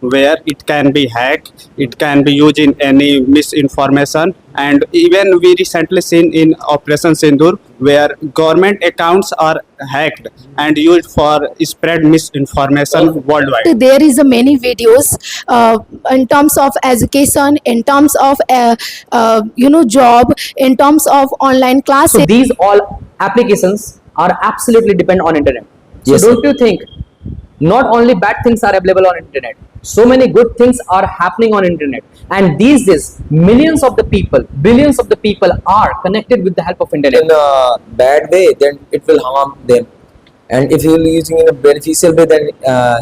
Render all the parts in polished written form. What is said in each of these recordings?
where it can be hacked, it can be used in any misinformation, and even we recently seen in Operation Sindur where government accounts are hacked and used for spread misinformation worldwide. There is a many videos in terms of education, in terms of job, in terms of online So classes. these all applications are absolutely depend on internet. So Yes, sir. don't you think not only bad things are available on internet, so many good things are happening on internet, and these days millions of the people, billions of the people are connected with the help of internet. In a bad way, then it will harm them. And if he will using in a beneficial way, then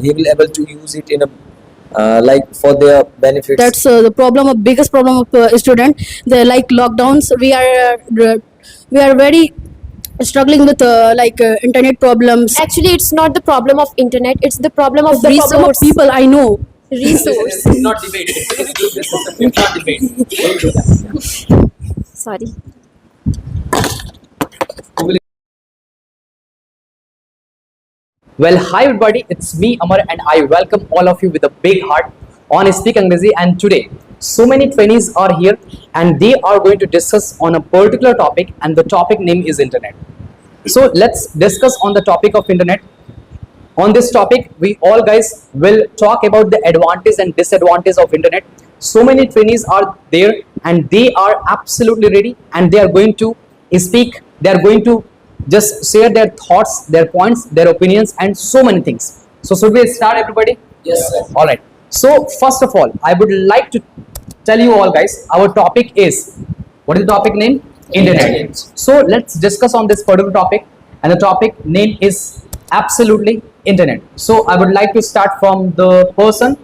he will able to use it in a like for their benefits. That's the problem of biggest problem of student. They like lockdowns. We are very struggling with internet problems. Actually, it's not the problem of internet, it's the problem of The problem of resource. people, I know. Resource. It's not debate. It's not debate. Don't do that. Sorry. Well, hi everybody, it's me Amar and I welcome all of you with a big heart on Speak Angrezi. And today, so many trainees are here and they are going to discuss on a particular topic, and the topic name is internet. So let's discuss on the topic of internet. On this topic, we all guys will talk about the advantage and disadvantage of internet. So many trainees are there and they are absolutely ready and they are going to speak. They are going to just share their thoughts, their points, their opinions, and so many things. So should we start, everybody? Yes, sir. All right. So first of all, I would like to tell you all guys, our topic is, what is the topic name? Internet. So let's discuss on this particular topic, and the topic name is absolutely internet. So I would like to start from the person,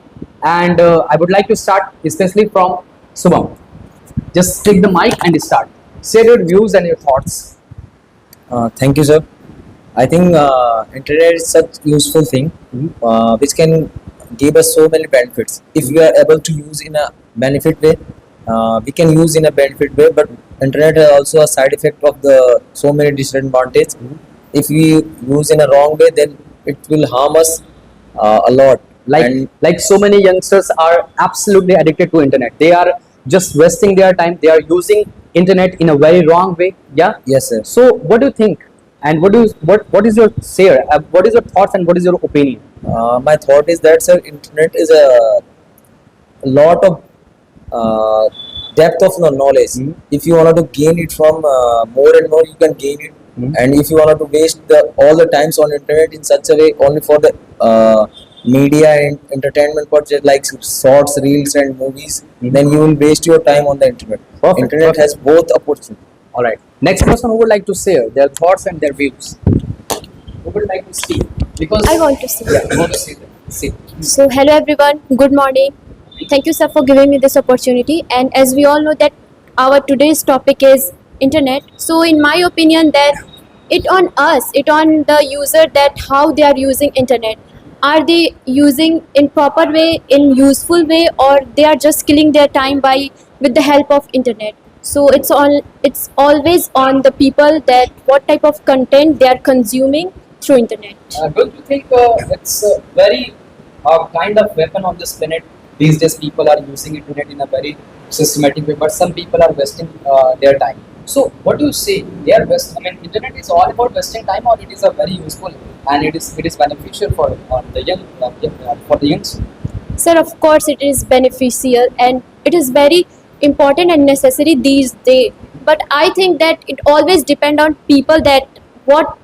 and I would like to start especially from Subham. Just take the mic and start. Share your views and your thoughts. Thank you, sir. I think internet is such useful thing which can give us so many benefits. If we are able to use in a benefit way, we can use in a benefit way. But internet is also a side effect of the so many disadvantages. If we use in a wrong way, then it will harm us a lot. Like so many youngsters are absolutely addicted to internet. They are just wasting their time. They are using internet in a very wrong way. Yeah. Yes, sir. So what do you think? And what is your share? What is your thoughts and what is your opinion? My thought is that, sir, internet is a lot of depth of knowledge. If you wanted to gain it from more and more, you can gain it. And if you wanted to waste all the times on internet in such a way only for the media and entertainment purpose like shorts, reels, and movies, then you will waste your time on the internet. Perfect, Internet perfect. has both opportunities. All right. Next person who would like to share their thoughts and their views. Who would like to speak? Because I want to say. Yeah, I want to see them. See. So, hello everyone, good morning. Thank you, sir, for giving me this opportunity. And as we all know that our today's topic is internet. So, in my opinion, that it on us, it on the user that how they are using internet. Are they using in proper way, in useful way, or they are just killing their time by with the help of internet? So it's always on the people that what type of content they are consuming through internet. Don't you think it's a very kind of weapon on this planet? These days, people are using internet in a very systematic way, but some people are wasting their time. So, what do you say? They are internet is all about wasting time, or it is a very useful and it is beneficial for the young for the youngs. Sir, of course it is beneficial and it is very important and necessary these days. But I think that it always depend on people that what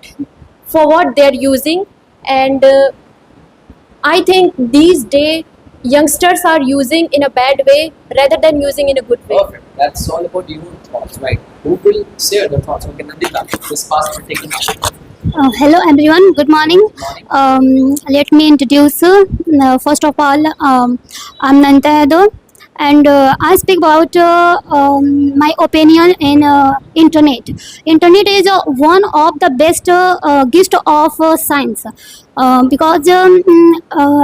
for what they are using, and I think these days youngsters are using in a bad way rather than using in a good way. Perfect. That's all about your thoughts, right? Who will share the thoughts? Okay, Nandita, this pass will take it now. Hello everyone, good morning. Let me introduce first of all, I'm Nanta Yadav, and I speak about my opinion in internet. Internet is one of the best gift of science because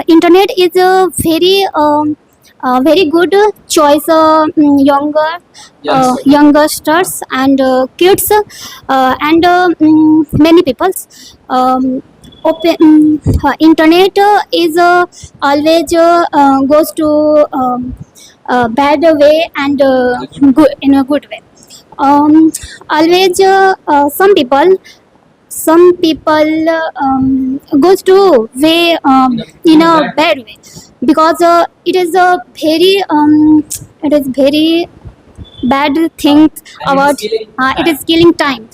internet is a very good choice youngsters and kids and many peoples. internet is always goes to bad way and good in a good way. Always some people goes to way in a bad way because it is a very bad thing And about it is killing it is killing time.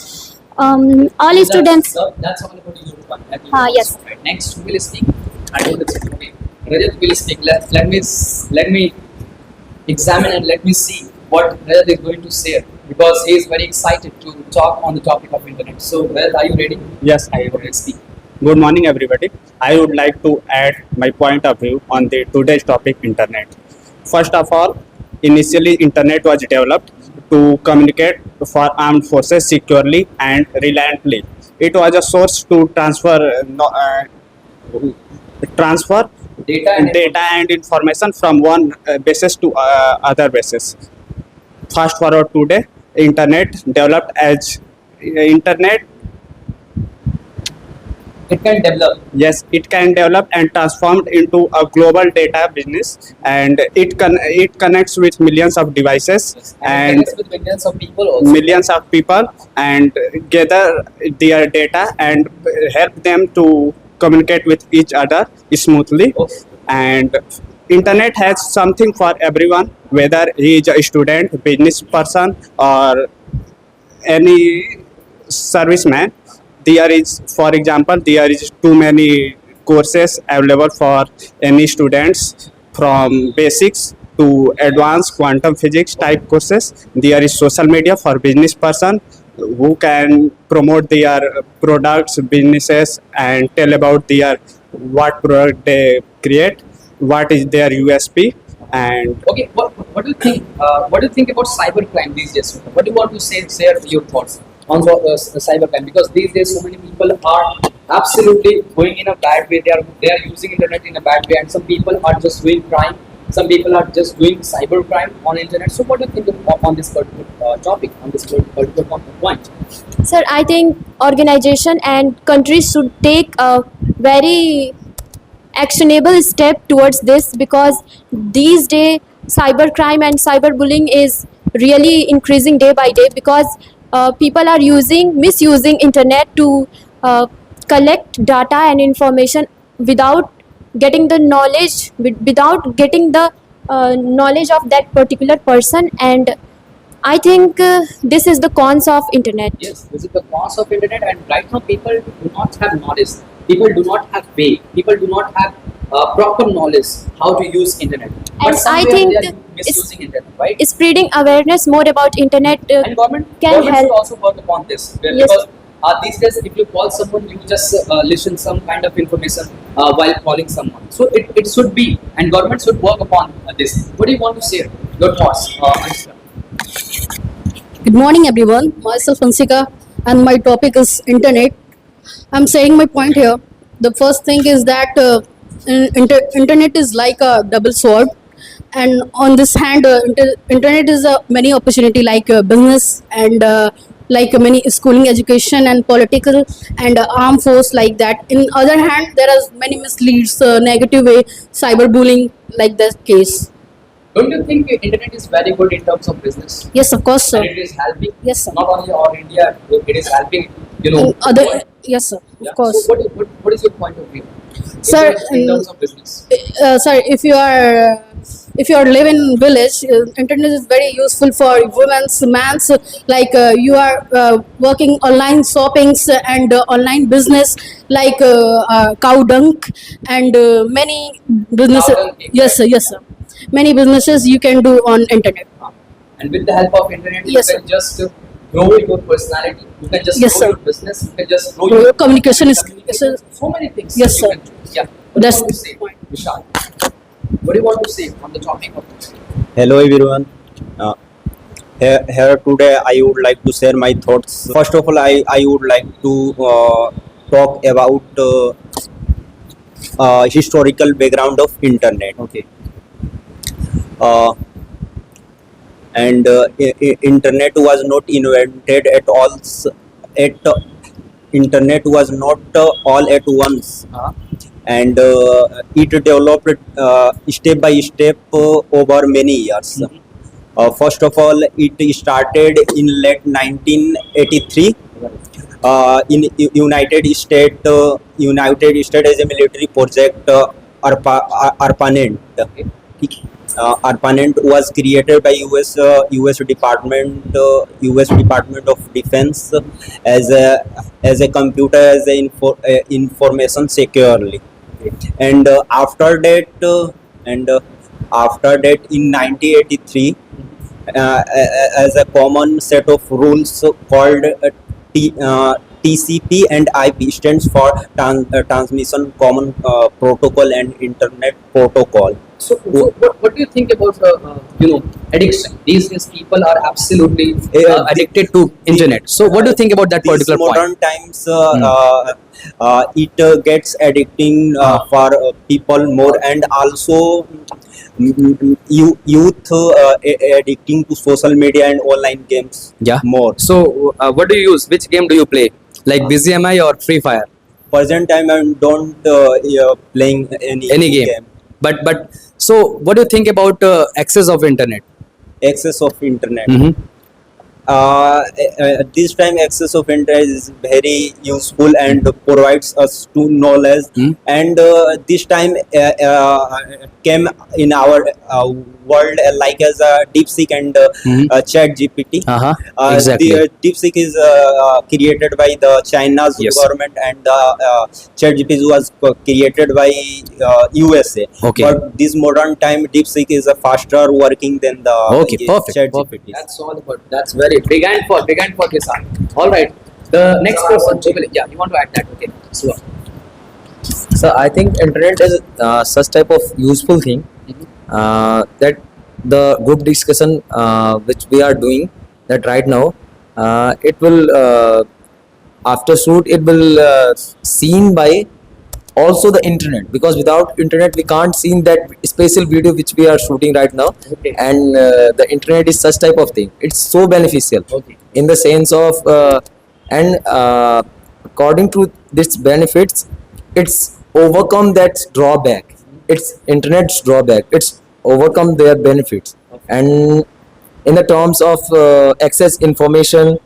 All So students That's all about your one. yes. Right. Next, who will speak? I don't listen. Okay. Rajat will speak. Let me examine and let me see what Rajat is going to say because he is very excited to talk on the topic of internet. So, Rajat, are you ready? Yes, I Okay, speak. Good morning, everybody. I would like to add my point of view on the today's topic, internet. First of all, initially, internet was developed to communicate for armed forces securely and reliably. It was a source to transfer Data and data and information from one basis to other basis. Fast forward today, internet developed as internet. it can develop. Yes, it can develop and transformed into a global data business, and it connects with millions of devices And it and connects with millions of people also. millions of people and gather their data and help them to communicate with each other smoothly. Okay. And internet has something for everyone, whether he is a student, business person, or any serviceman. There is, for example, there is too many courses available for any students, from basics to advanced quantum physics type courses. There is social media for business person who can promote their products, businesses, and tell about their what product they create, what is their USP. And Okay, what do you think? What do you think about cybercrime these days? What do you want to say? Share your thoughts on cybercrime because these days so many people are absolutely going in a bad way. They are using internet in a bad way, and some people are just doing crime. Some people are just doing cybercrime on internet. So, what do you think on this particular topic, on this particular point? Sir, I think organization and countries should take a very actionable step towards this because these days cybercrime and cyberbullying is really increasing day by day because people are misusing internet to collect data and information without getting the knowledge without getting the knowledge of that particular person. And I think this is the cons of internet. Yes, this is the cost of internet, and right now people do not have knowledge. People do not have way. People do not have proper knowledge how to use internet. But And I somewhere think they are it's- misusing internet, right? Spreading awareness more about internet And government can should help. also work upon this Yes. because these days if you call someone, you just listen some kind of information while calling someone. So it should be, and government should work upon this. What do you want to say? Your thoughts, Anshika? Good morning, everyone. Myself Ansika, and my topic is internet. I'm saying my point here. The first thing is that internet is like a double sword, and on this hand, internet is a many opportunity like business and like many schooling, education, and political and armed force like that. In other hand, there are many misleads, negative way, cyberbullying like that case. Don't you think internet is very good in terms of business? Yes, of course, sir. And it is helping. Yes, sir. Not only all India, it is helping. You know. In other, world. yes, sir. Yeah. Of course. So what is your point of view? Sir, In terms of business. Sir, if you are living in village, internet is very useful for women's, man's. Like you are working online shoppings and online business like cow dung and many businesses. Cow dung, Yes, sir. Yes, sir. Many businesses you can do on internet. And with the help of internet, Yes, you can just grow your personality. You can just Yes, grow sir. your business. You can just grow Your your communication is- communication. So many things. Yes, you sir. can do. Yeah. What That's do you want to say, Vishal? What do you want to say on the topic of this? Hello everyone. Here today I would like to share my thoughts. First of all, I would like to talk about historical background of internet. Okay. And internet was not invented at all at internet was not all at once, and it developed step by step over many years. First of all, it started in late 1983 in United States as a military project, ARPANET. ARPANET was created by US Department of Defense as a computer information securely, and after that in 1983, as a common set of rules called TCP and IP, stands for Transmission Common Protocol and Internet Protocol. So, what do you think about addiction? These days, people are absolutely addicted to internet. So, what do you think about that These particular modern point? times, it gets addicting for people more, and also youth addicting to social media and online games Yeah. more. So, what do you use? Which game do you play? Like BGMI or Free Fire? Present time I don't playing Any game. But so, what do you think about access of internet? access of internet. Mhm. This time access of internet is very useful and provides us to knowledge, and this time came in our world like as a DeepSeek and Chat GPT. Exactly. The DeepSeek is created by the China's Yes. government, and Chat GPT was created by USA. Okay. But this modern time DeepSeek is a faster working than the Okay, perfect. Chat Perfect. GPT. That's all about. That's very big and for Kisan. All right. The next person, yeah, you want to add that? Okay. So, So I think internet is such type of useful thing that the group discussion which we are doing that right now, it will after shoot it will seen by also the internet, because without internet we can't see that special video which we are shooting right now. Okay. And the internet is such type of thing, it's so beneficial. Okay. In the sense of and according to this benefits, it's overcome that drawback. It's internet's drawback, it's overcome their benefits. And in the terms of access information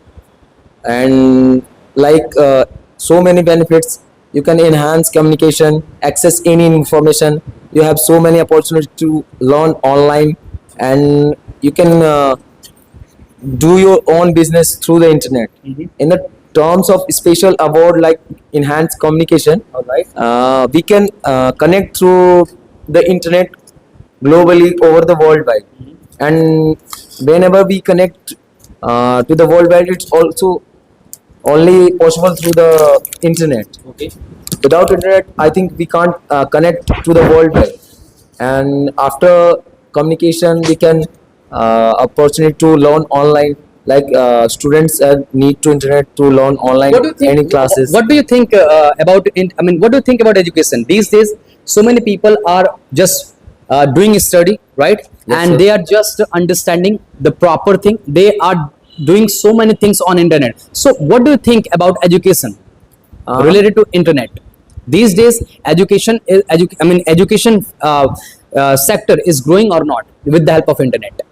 and like so many benefits, you can enhance communication, access any information, you have so many opportunities to learn online, and you can do your own business through the internet. In the terms of special award like enhanced communication, all right. we can connect through the internet globally over the worldwide. And whenever we connect to the worldwide, it's also only possible through the internet. Okay. Without internet, I think we can't connect to the worldwide. And after communication, we can opportunity to learn online, like students need to internet to learn online What do you think? any classes. What do you think about? What do you think about education these days? So many people are just doing study, right? Yes, And sir. they are just understanding the proper thing. They are doing so many things on internet. So, what do you think about education related to internet? These days, education is education sector is growing or not with the help of internet.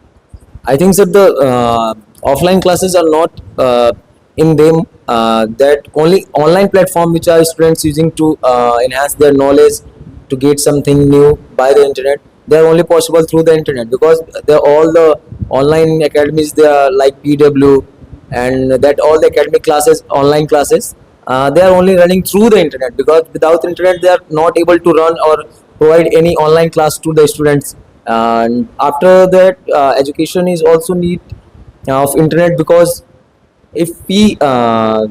I think that the offline classes are not in them. That only online platform which are students using to enhance their knowledge, to get something new by the internet. They are only possible through the internet, because they are all the online academies. They are like PW, and that all the academic classes, online classes, they are only running through the internet, because without internet they are not able to run or provide any online class to the students. And after that, education is also need of internet, because if we to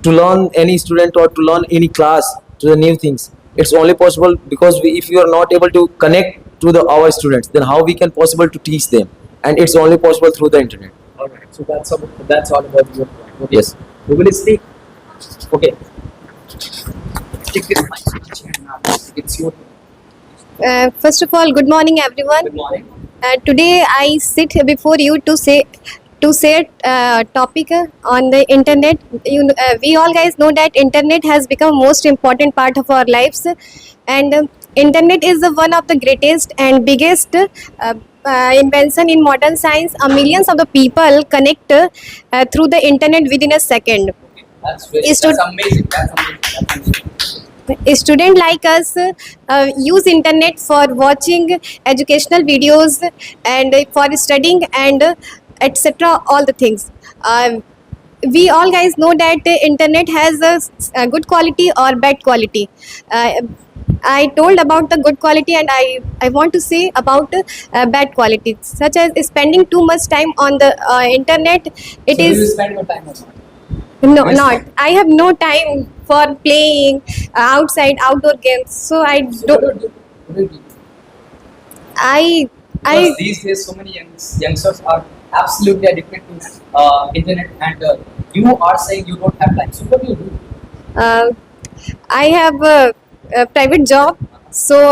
learn any student or to learn any class to the new things, it's only possible because if you are not able to connect to our students, then how we can possible to teach them? And it's only possible through the internet. All right. So that's all about your point. Okay. Yes. Who will speak? Okay. Take this mic. It's your First of all, good morning, everyone. good morning. Today I sit here before you to say to say topic on the internet. We all guys know that internet has become most important part of our lives, and internet is the one of the greatest and biggest invention in modern science. Millions of the people connect through the internet within a second. Is to- That's amazing. That's amazing. That's amazing. A student like us use internet for watching educational videos and for studying and etc. all the things. We all guys know that internet has a good quality or bad quality. I told about the good quality, and I want to say about bad quality, such as spending too much time on the internet. It So do you is spend your time or not? no, Yes. not. I have no time for playing outside outdoor games. So I So don't. what do you do? I Because these days so many youngsters are absolutely addicted to internet, and you are saying you don't have time. So what do you do? I have a private job, so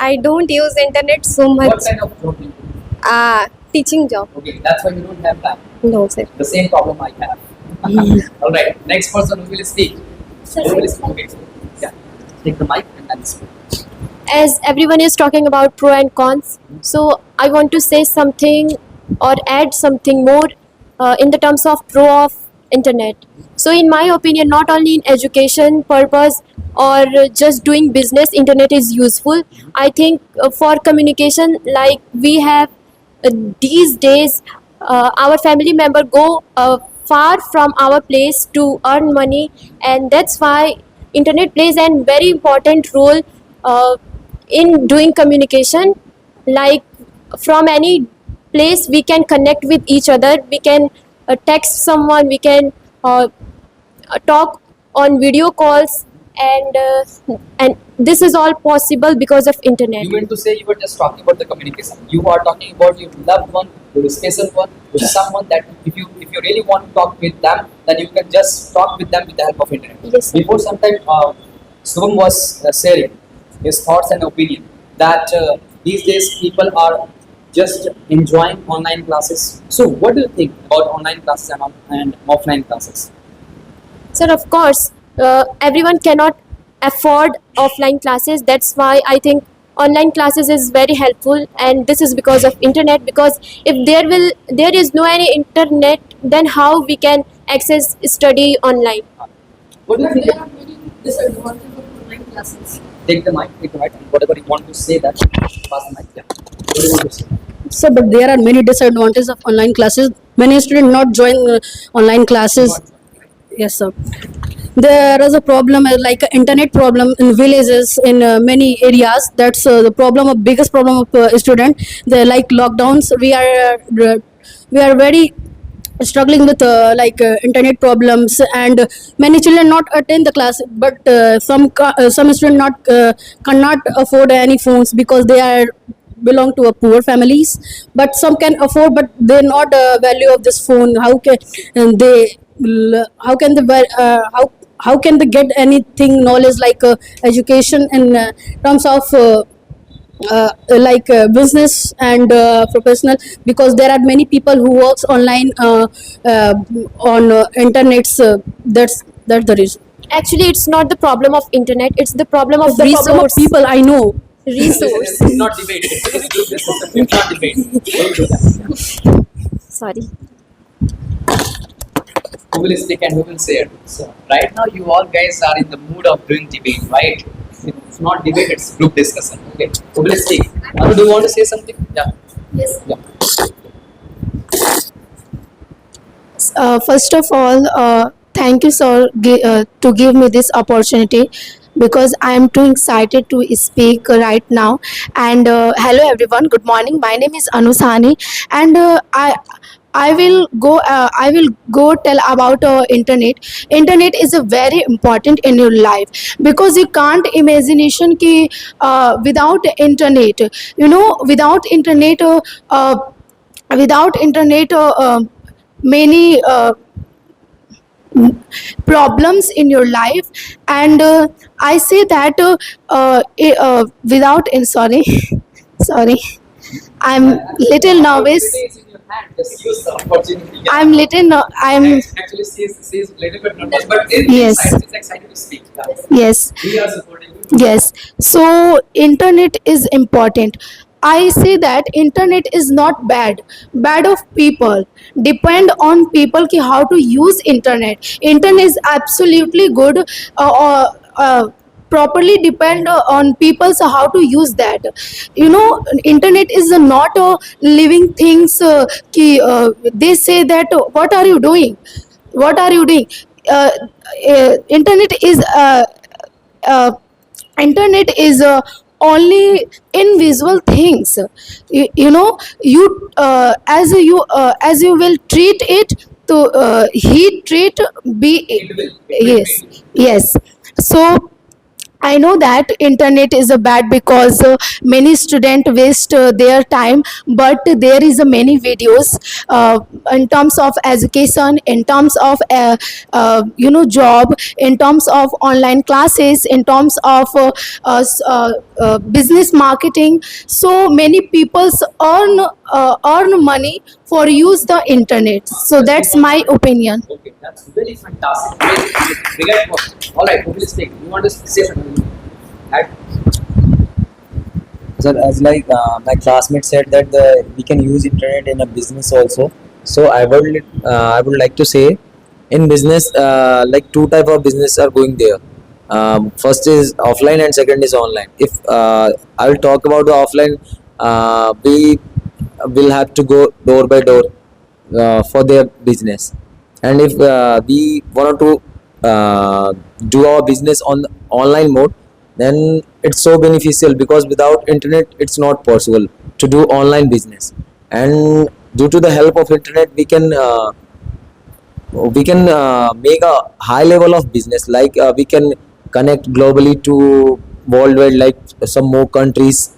I don't use internet so much. What kind of job do you do? Teaching job. Okay, that's why you don't have time. No, sir. The same problem I have. All right, next person who will speak. Who will speak? Okay. Yeah, take the mic and then speak. As everyone is talking about pro and cons, so I want to say something or add something more in the terms of pro of internet. So in my opinion, not only in education purpose or just doing business, internet is useful. I think for communication, like we have these days, our family member go far from our place to earn money, and that's why internet plays a very important role in doing communication. Like from any place we can connect with each other, we can text someone, we can talk on video calls, and this is all possible because of internet. You meant to say you were just talking about the communication. You are talking about your loved one, your special one, with someone that if you really want to talk with them, then you can just talk with them with the help of internet. Yes, sir. Before some time, Shubham was sharing his thoughts and opinion that these days people are just enjoying online classes. So, what do you think about online classes and offline classes? Sir, of course, everyone cannot afford offline classes. That's why I think online classes is very helpful, and this is because of internet. Because if there is no any internet, then how we can access study online? What do you think? There are many disadvantages of online classes. Take the mic, and whatever you want to say, that pass the mic. Yeah. What do you want to say? So, but there are many disadvantages of online classes. Many students not join online classes. Yes, sir. There is a problem like an internet problem in villages in many areas. That's the problem of biggest problem of student. They like lockdowns. We are very struggling with internet problems, and many children not attend the class, but some students not cannot afford any phones because they are belong to a poor families, but some can afford, but they not value of this phone. How can they how can they get anything knowledge like education in terms of business and professional, because there are many people who works online on internets. That's the reason. Actually, it's not the problem of internet, it's the problem of It's the problem of resource. people, I know. Resource. It's not debate. It's not debate. Don't do that. Sorry. Who will speak and who will say it? So right now you all guys are in the mood of doing debate, right? It's not debate, it's group discussion. Okay. Who will speak? Anu, do you want to say something? Yeah. Yes. Yeah. First of all, thank you, sir, to give me this opportunity, because I am too excited to speak right now. And hello, everyone. Good morning. My name is Anusani, and I will go tell about internet. Internet is a very important in your life, because you can't imagination ki without internet. You know, without internet. Many problems in your life, and I say that without in sorry sorry I'm little nervous. Opportunity is in your hand. Just use the opportunity. Yeah. I'm little. I'm Actually, she's little bit nervous, but Yes. she's excited to speak. Yeah. yes. We are supporting you. Yes. So internet is important. I say that internet is not bad. Bad of people. Depend on people ki how to use internet. Internet is absolutely good. Properly depend on people so how to use that. You know, internet is not a living things. They say that what are you doing? What are you doing? Internet is. Internet is only invisible things. You know, you as you will treat it to he treat be It will yes be. yes. So I know that internet is a bad because many students waste their time, but there is a many videos in terms of education, in terms of job, in terms of online classes, in terms of business marketing. So many people earn money for use the internet. So that's my opinion. Okay, that's really fantastic. We get what? All right, who will speak? You want to say something? Add? Sir, as like my classmate said that we can use internet in a business also. So I would like to say, in business, like two type of business are going there. First is offline and second is online. If I will talk about the offline, we will have to go door by door for their business. And if we want to do our business on online mode, then it's so beneficial because without internet it's not possible to do online business. And due to the help of internet we can make a high level of business, like we can connect globally to worldwide, like some more countries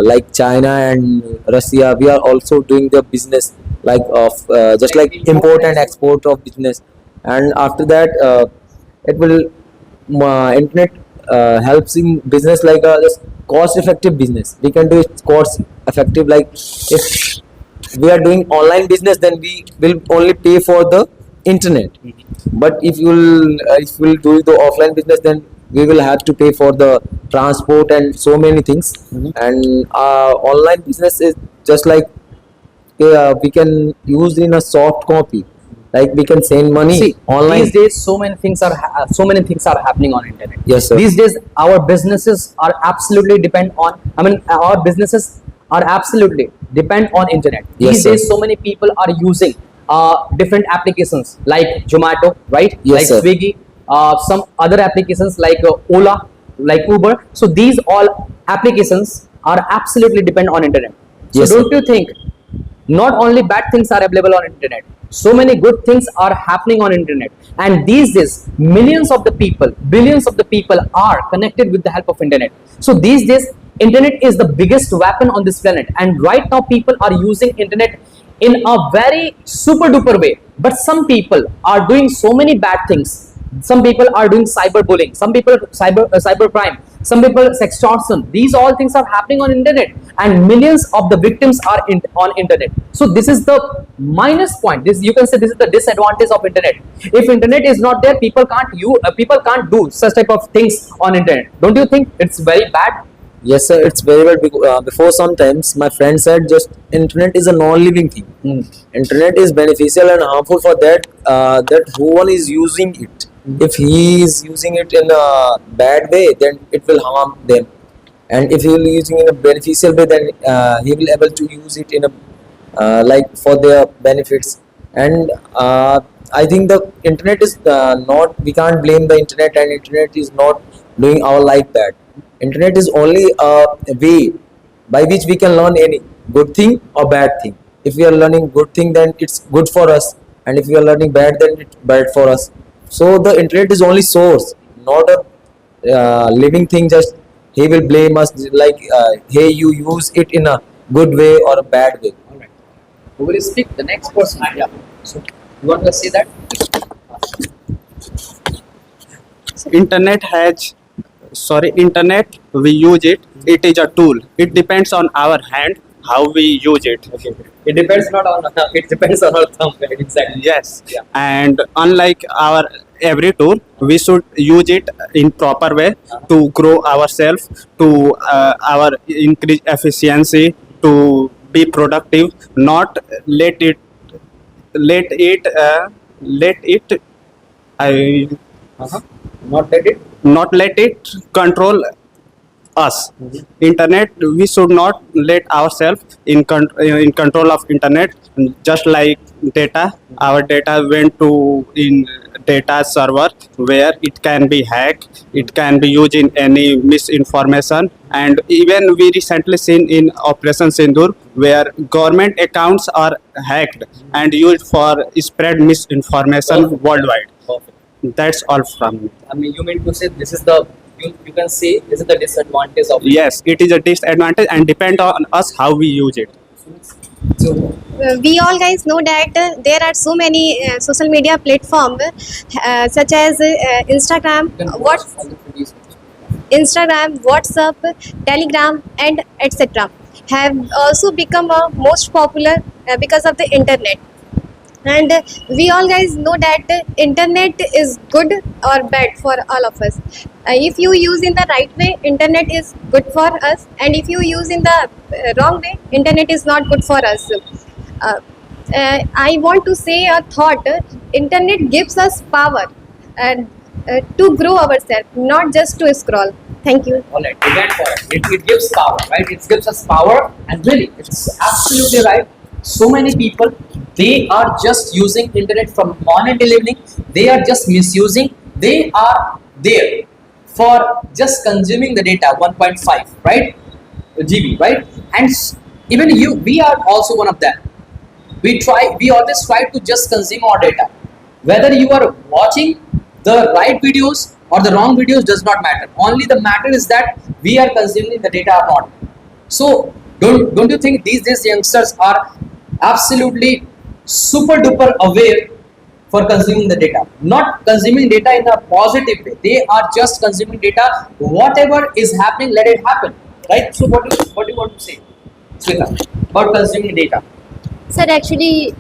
like China and Russia. We are also doing the business like of just like import and export of business. And after that it will internet helps in business like just cost effective business. We can do it cost effective, like if we are doing online business then we will only pay for the internet. But if you'll do the offline business, then we will have to pay for the transport and so many things. And online business is just like we can use in a soft copy, like we can send money See, online. these days so many things are happening on internet. Yes, sir. These days our businesses are absolutely depend on. I mean, our businesses are absolutely depend on internet. Yes, These sir. days so many people are using different applications like Zomato, right? Yes, like sir. Swiggy, some other applications like Ola, like Uber. So these all applications are absolutely depend on internet. So Yes, sir. don't you think not only bad things are available on internet, so many good things are happening on internet, and these days millions of the people, billions of the people are connected with the help of internet. So these days internet is the biggest weapon on this planet, and right now people are using internet in a very super duper way. But some people are doing so many bad things. Some people are doing cyberbullying, some people cyber crime, some people sextortion. These all things are happening on internet, and millions of the victims are on internet. So this is the minus point. This, you can say, this is the disadvantage of internet. If internet is not there, people can't do such type of things on internet. Don't you think it's very bad? Yes, sir, it's very well. Before sometimes my friend said just internet is a non-living thing. Internet is beneficial and harmful for that who one is using it. If he is using it in a bad way, then it will harm them. And if he will using it in a beneficial way, then he will able to use it in a like for their benefits. And I think the internet is not. We can't blame the internet, and internet is not doing our life bad. Internet is only a way by which we can learn any good thing or bad thing. If we are learning good thing, then it's good for us, and if we are learning bad, then it's bad for us. So the internet is only source, not a living thing. Just he will blame us like, hey, you use it in a good way or a bad way. All right. Who will speak? The next person. Yeah. So you want to say that? Internet, we use it. It is a tool. It depends on our hand how we use it. Okay. It depends not on it depends on our thumb, right? Exactly. Yes, Yeah. and unlike our every tool, we should use it in proper way to grow ourselves, to our increase efficiency, to be productive. Not let it let it I Not let it. not let it control us. Internet, we should not let ourselves in control of internet. Just like data, our data went to in data server where it can be hacked, it can be used in any misinformation. And even we recently seen in Operation Sindoor where government accounts are hacked and used for spread misinformation worldwide. Perfect. That's all from me. I mean, you mean to say this is the you can say this is the disadvantage of it. Yes, it is a disadvantage and depend on us how we use it. So We all guys know that there are so many social media platforms such as Instagram, WhatsApp, Telegram, and etc. have also become most popular because of the internet. And we all guys know that internet is good or bad for all of us. If you use in the right way, internet is good for us, and if you use in the wrong way, internet is not good for us. I want to say a thought. Internet gives us power and to grow ourselves, not just to scroll. Thank you. all right, we went for it. It gives power, right? It gives us power, and really, it's absolutely right. So many people, they are just using internet from morning till evening. They are just misusing. They are there for just consuming the data 1.5, right? GB, right? And even you, we are also one of them. We always try to just consume our data. Whether you are watching the right videos or the wrong videos does not matter. Only the matter is that we are consuming the data or not. So don't you think these days youngsters are absolutely super duper aware for consuming the data? Not consuming data in a positive way. They are just consuming data. Whatever is happening, let it happen. Right? So what do you want to say, Sweta, about consuming data? Sir, actually,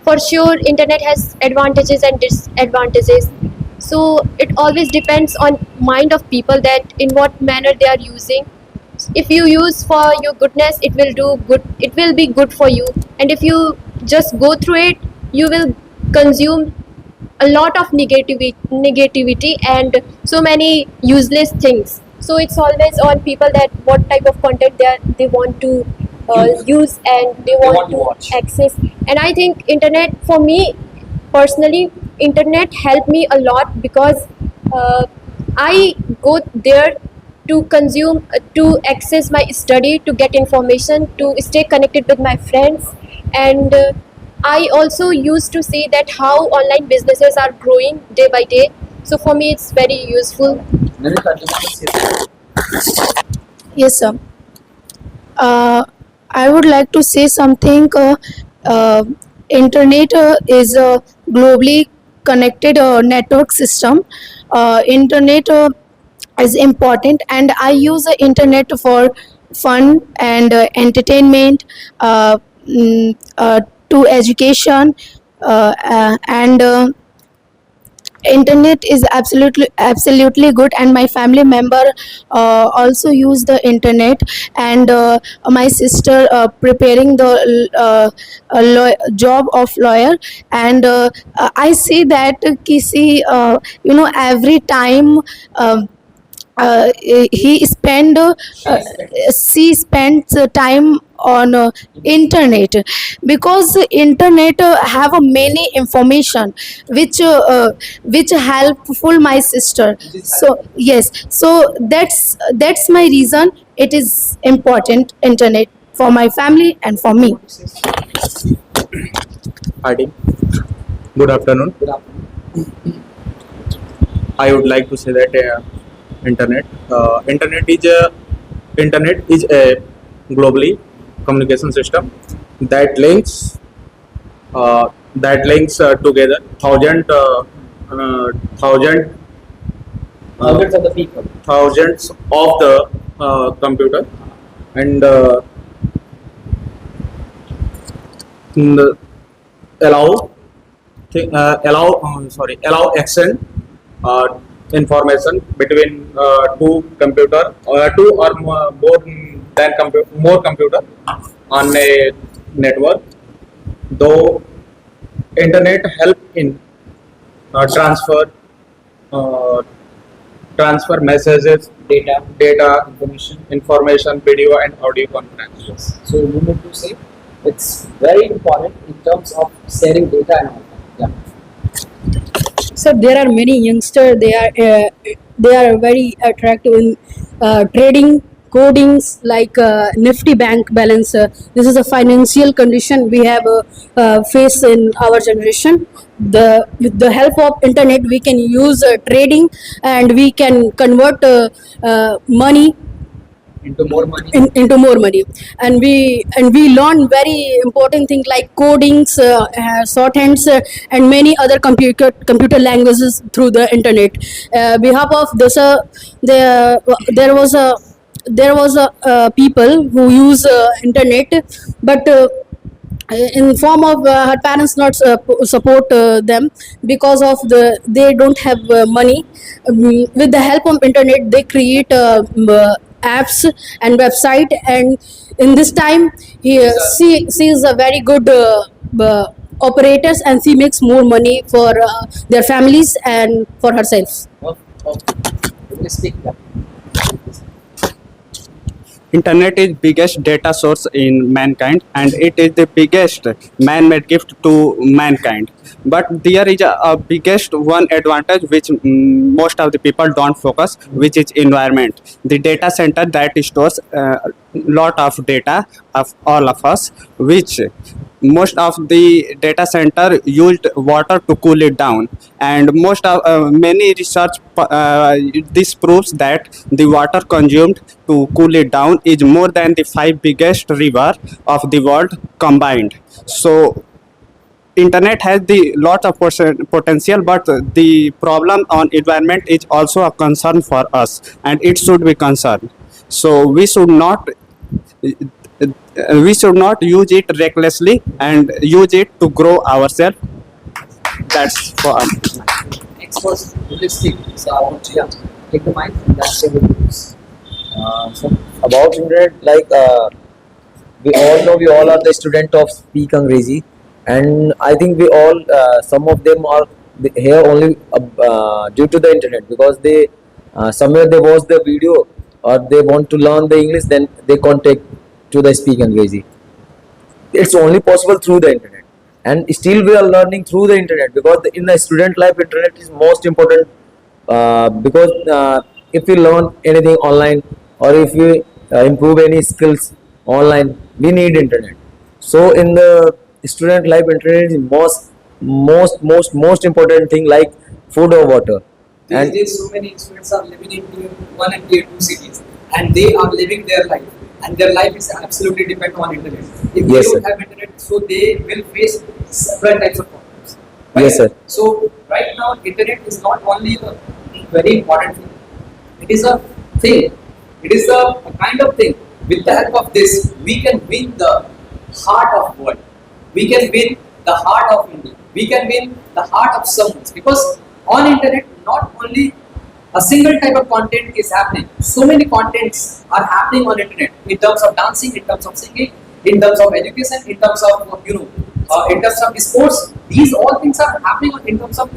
for sure, internet has advantages and disadvantages. So it always depends on mind of people that in what manner they are using. If you use for your goodness, it will do good. It will be good for you. And if you just go through it, you will consume a lot of negativity and so many useless things. So it's always on people that what type of content they want to use and they want to watch. access. And I think internet, for me personally, internet helped me a lot because I go there to consume, to access my study, to get information, to stay connected with my friends. And I also used to see that how online businesses are growing day by day. So for me, it's very useful. Yes, sir. I would like to say something. Internet is a globally connected network system. Internet is important, and I use the internet for fun and entertainment, to education, and internet is absolutely good, and my family member also use the internet, and my sister preparing the job of lawyer, and I see that kisi every time he spend she spends time on internet, because internet have many information which helpful my sister. So yes, so that's my reason it is important, internet, for my family and for me. Hi team. Good afternoon. I would like to say that internet is a globally communication system that links together Thousands of the people. thousands of the computer, and allow allow exchange information between two or more computer on a network. Though internet help in uh, transfer messages, data information, video and audio conferences. So you mean to say it's very important in terms of sharing data and all that. Yeah. So there are many youngsters. They are very attractive in trading, codings like Nifty bank balance. This is a financial condition we have face in our generation. With the help of internet, we can use trading, and we can convert money Into more money. into more money, and we learn very important things like codings, shorthands, and many other computer languages through the internet. Behalf of this, there was a people who use internet, but in form of her parents not support them because of they don't have money. With the help of internet, they create apps and website, and in this time she is a very good operators, and she makes more money for their families and for herself. Please speak. Yeah. Internet is biggest data source in mankind, and it is the biggest man-made gift to mankind. But there is a biggest one advantage which most of the people don't focus, which is environment. The data center that stores lot of data of all of us, which most of the data center used water to cool it down, and most of many research this proves that the water consumed to cool it down is more than the 5 biggest river of the world combined. So internet has the lot of potential, but the problem on environment is also a concern for us, and it should be concerned. So we should not use it recklessly and use it to grow ourselves. That's for us. Next person, please speak. So I want to take the mic and that's your views. So about internet, like we all know, we all are the student of Speak Angrezi, and I think we all some of them are here only due to the internet, because they somewhere they watch the video or they want to learn the English, then they contact to the Speak Angrezi. It's only possible through the internet, and still we are learning through the internet, because in the student life, internet is most important. Because if we learn anything online, or if we improve any skills online, we need internet. So in the student life, internet is most important thing, like food or water. These And days, so many students are living in tier 1 and tier 2 cities, and they are living their life, and their life is absolutely dependent on internet. If Yes, they don't sir. have internet, so they will face several types of problems. Yes, sir. So right now, internet is not only a very important thing; it is a thing. It is a kind of thing. With the help of this, we can win the heart of world. We can win the heart of India. We can win the heart of someone, because on internet, not only a single type of content is happening. So many contents are happening on internet, in terms of dancing, in terms of singing, in terms of education, in terms of in terms of sports. These all things are happening in terms of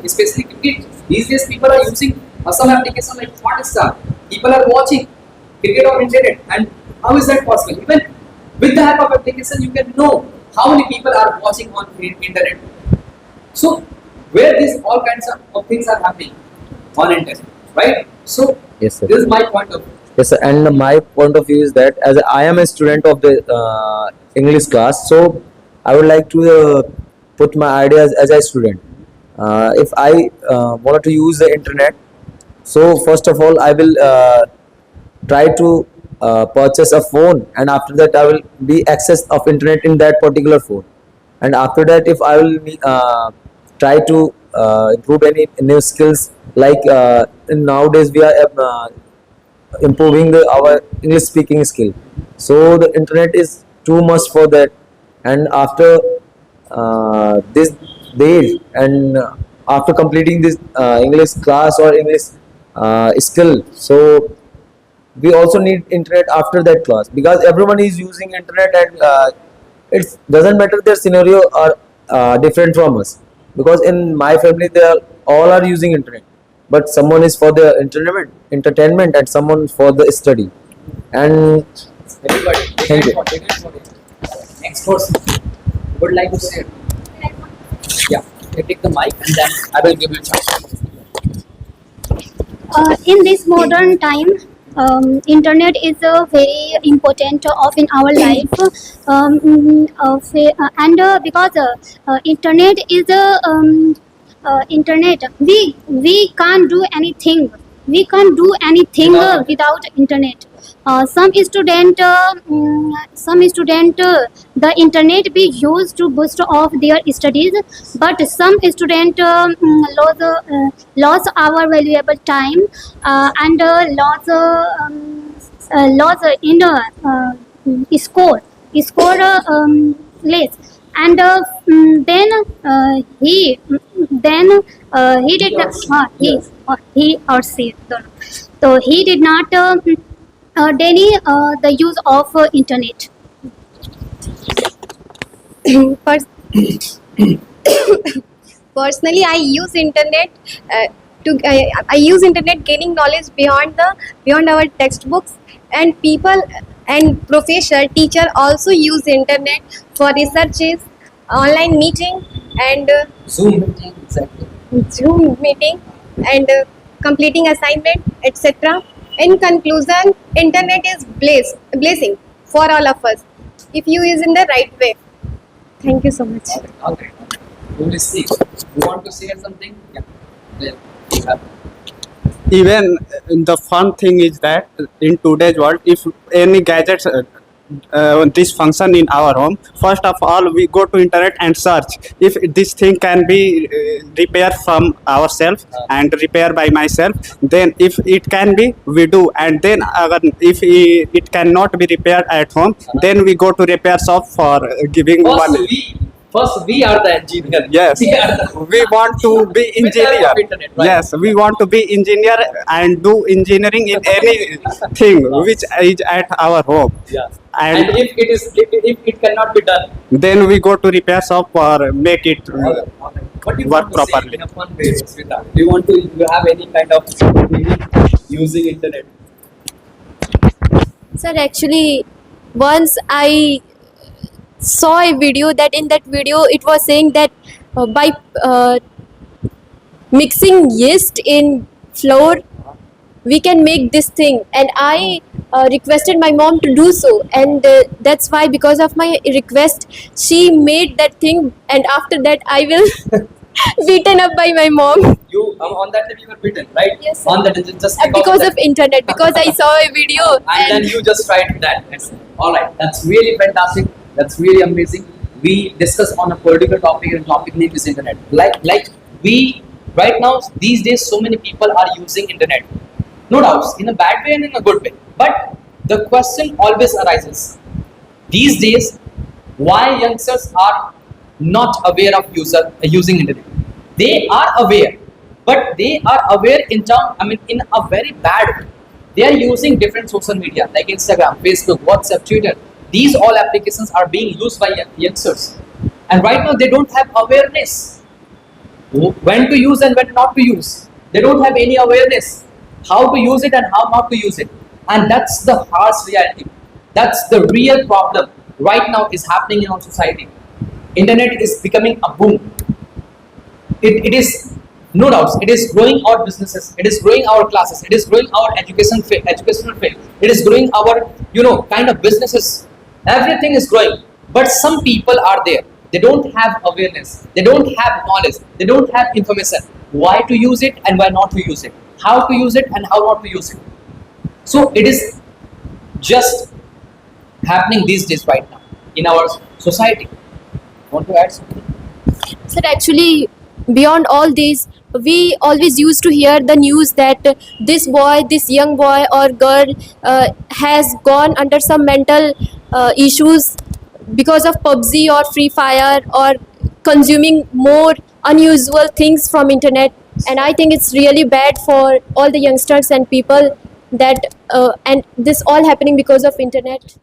especially cricket. These days, people are using some application like Hotstar. People are watching cricket on internet, and how is that possible? Even with the help of application, you can know how many people are watching on internet. So where these all kinds of things are happening on internet, right? So yes, sir. this is my point of view. Yes, sir. And my point of view is that, as I am a student of the English class, so I would like to put my ideas as a student. If I wanted to use the internet, so first of all, I will try to purchase a phone, and after that, I will be access of internet in that particular phone. And after that, if I will try to improve any new skills, like nowadays we are improving our English speaking skill. So the internet is too much for that. and after this day, and after completing this English class or English skill, so we also need internet after that class, because everyone is using internet, and it doesn't matter their scenario are different from us, because in my family they are all are using internet, but someone is for the entertainment and someone for the study. And Everybody, Thank you. Next person would like to say. Yeah, you take the mic and then I will give you a chance. In this modern time, internet is very important of in our life, because internet is internet. We can't do anything. We can't do anything without internet. Some student, the internet be used to boost off their studies, but some student lost our valuable time, and lost in score less, and he did not he or she don't know. So he did not daily the use of internet. Personally, I use internet I use internet gaining knowledge beyond our textbooks, and people and professor teacher also use internet for researches, online meeting, and Zoom meeting, exactly. Zoom meeting, and completing assignment, etc. In conclusion, internet is blessing for all of us if you use in the right way. Thank you so much. Okay. Who will speak? You want to say something? Yeah. Yeah. Even the fun thing is that in today's world, if any gadgets this function in our home, first of all we go to internet and search if this thing can be repaired from ourselves and repair by myself. Then if it can be, we do. And then if it cannot be repaired at home, then we go to repair shop for giving one. First, we are the engineer. Yes, We are the- we want to be With the help engineer. of internet, right? Yes, we want to be engineer and do engineering in anything which is at our home. Yeah. And And if it cannot be done, then we go to repair shop or make it what do you work want to say properly. in a fun way, Smita? Do you have any kind of using internet? Sir, actually, once I saw a video that in that video it was saying that by mixing yeast in flour we can make this thing, and I requested my mom to do so, and that's why because of my request she made that thing, and after that I will beaten up by my mom. You on that time you were beaten, right? Yes, sir. On that just Because that. of internet, because I saw a video And then you just tried that. All right, that's really fantastic. That's really amazing. We discuss on a particular topic, and topic name is internet. Like we right now these days, so many people are using internet. No doubts, in a bad way and in a good way. But the question always arises these days: why youngsters are not aware of using internet? They are aware, but they are aware in in a very bad way. They are using different social media like Instagram, Facebook, WhatsApp, Twitter. These all applications are being used by youngsters, and right now they don't have awareness when to use and when not to use. They don't have any awareness how to use it and how not to use it, and that's the harsh reality. That's the real problem right now is happening in our society. Internet is becoming a boom. It is no doubts. It is growing our businesses. It is growing our classes. It is growing our educational field. It is growing our kind of businesses. Everything is growing, but some people are there. They don't have awareness. They don't have knowledge. They don't have information. Why to use it and why not to use it? How to use it and how not to use it. So it is just happening these days right now in our society. Want to add something? Sir, actually, beyond all these, we always used to hear the news that this young boy or girl has gone under some mental issues because of PUBG or Free Fire, or consuming more unusual things from internet. And I think it's really bad for all the youngsters and people that and this all happening because of internet.